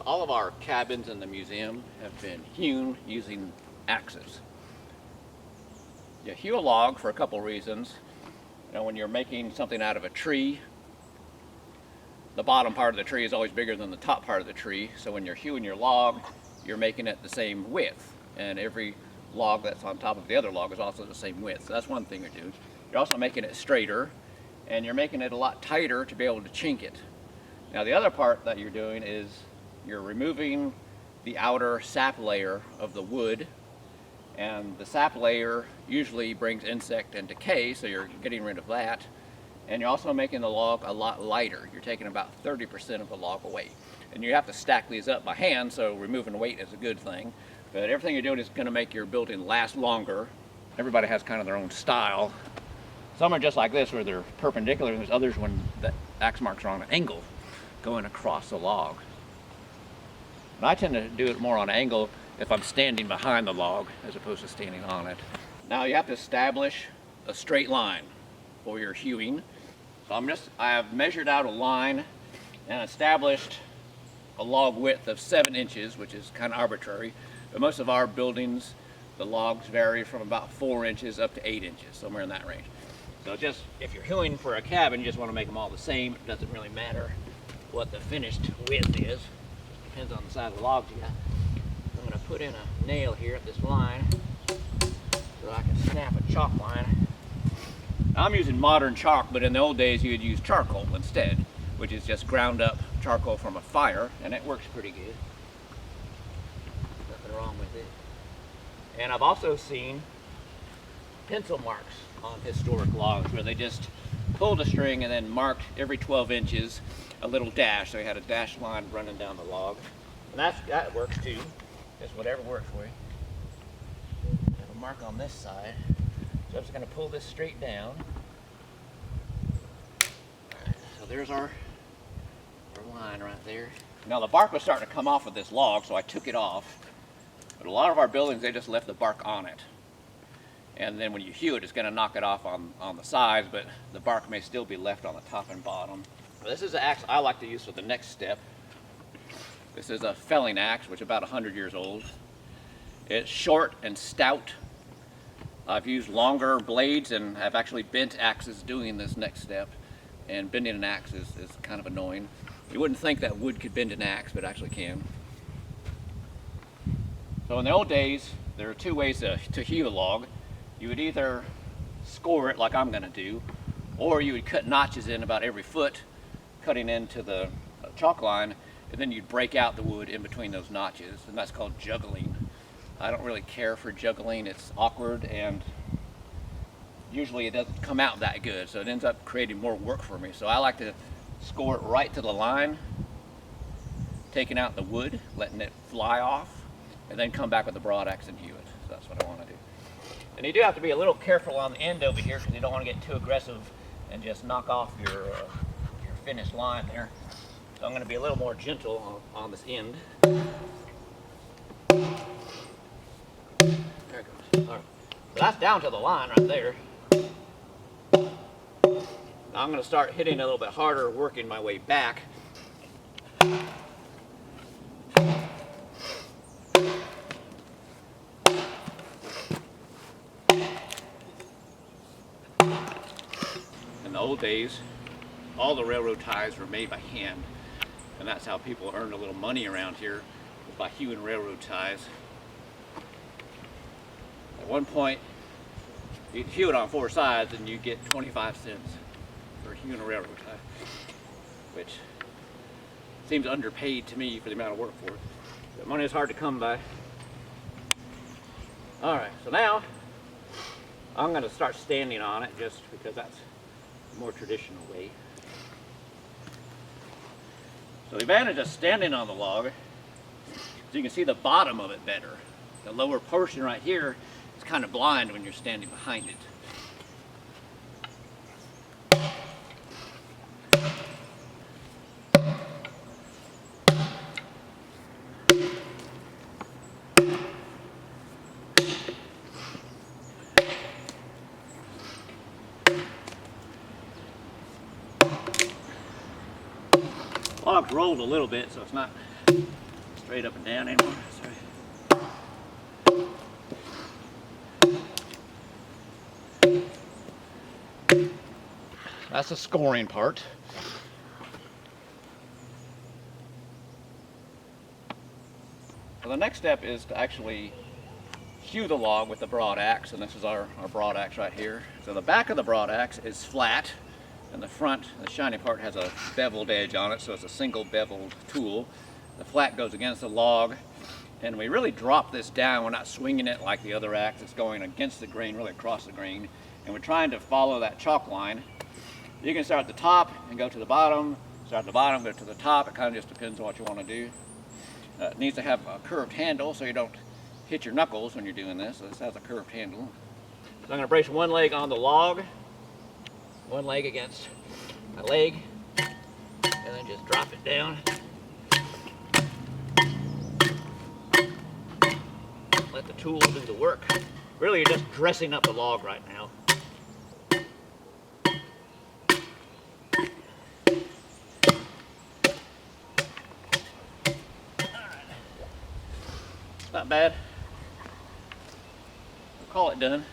All of our cabins in the museum have been hewn using axes. You hew a log for a couple reasons. You know, when you're making something out of a tree, the bottom part of the tree is always bigger than the top part of the tree. So when you're hewing your log, you're making it the same width. And every log that's on top of the other log is also the same width. So that's one thing you're doing. You're also making it straighter, and you're making it a lot tighter to be able to chink it. Now the other part that you're doing is you're removing the outer sap layer of the wood, and the sap layer usually brings insect and decay, so you're getting rid of that. And you're also making the log a lot lighter. You're taking about 30% of the log away. And you have to stack these up by hand, so removing weight is a good thing. But everything you're doing is going to make your building last longer. Everybody has kind of their own style. Some are just like this, where they're perpendicular, and there's others when the axe marks are on an angle, going across the log. And I tend to do it more on an angle if I'm standing behind the log, as opposed to standing on it. Now you have to establish a straight line for your hewing. So I have measured out a line and established a log width of 7 inches, which is kind of arbitrary. But most of our buildings, the logs vary from about 4 inches up to 8 inches, somewhere in that range. So just, if you're hewing for a cabin, you just want to make them all the same. It doesn't really matter what the finished width is. Just depends on the size of the logs you got. I'm going to put in a nail here at this line so I can snap a chalk line. I'm using modern chalk, but in the old days you'd use charcoal instead, which is just ground up charcoal from a fire, and it works pretty good. Nothing wrong with it. And I've also seen pencil marks on historic logs where they just pulled a string and then marked every 12 inches a little dash, so you had a dashed line running down the log. And that works too, just whatever works for you. Have a mark on this side. So I'm just going to pull this straight down. So there's our line right there. Now the bark was starting to come off of this log, so I took it off. But a lot of our buildings, they just left the bark on it. And then when you hew it, it's going to knock it off on the sides, but the bark may still be left on the top and bottom. This is the axe I like to use for the next step. This is a felling axe, which is about 100 years old. It's short and stout. I've used longer blades and have actually bent axes doing this next step. And bending an axe is kind of annoying. You wouldn't think that wood could bend an axe, but it actually can. So in the old days, there are 2 ways to hew a log. You would either score it like I'm going to do, or you would cut notches in about every foot, cutting into the chalk line, and then you'd break out the wood in between those notches, and that's called juggling. I don't really care for juggling. It's awkward, and usually it doesn't come out that good, so it ends up creating more work for me. So I like to score it right to the line, taking out the wood, letting it fly off, and then come back with the broad axe and hew it. So that's what I want to do. And you do have to be a little careful on the end over here, because you don't want to get too aggressive and just knock off your finished line there. So I'm going to be a little more gentle on this end. There it goes. All right. So that's down to the line right there. Now I'm going to start hitting a little bit harder, working my way back. In the old days, all the railroad ties were made by hand, and that's how people earned a little money around here, was by hewing railroad ties. At one point, you'd hew it on 4 sides and you'd get 25 cents for hewing a railroad tie, which seems underpaid to me for the amount of work for it. But money is hard to come by. Alright, so now I'm going to start standing on it, just because that's a more traditional way. So the advantage of standing on the log is you can see the bottom of it better. The lower portion right here is kind of blind when you're standing behind it. Log's rolled a little bit, so it's not straight up and down anymore. Sorry. That's the scoring part. So the next step is to actually hew the log with the broad axe, and this is our broad axe right here. So the back of the broad axe is flat, and the front, the shiny part, has a beveled edge on it, so it's a single beveled tool. The flat goes against the log, and we really drop this down. We're not swinging it like the other axe. It's going against the grain, really across the grain, and we're trying to follow that chalk line. You can start at the top and go to the bottom, start at the bottom, go to the top. It kind of just depends on what you want to do. It needs to have a curved handle so you don't hit your knuckles when you're doing this. So this has a curved handle. So I'm going to brace one leg on the log, one leg against my leg, and then just drop it down. Let the tool do the work. Really, you're just dressing up the log right now. Not bad. We'll call it done.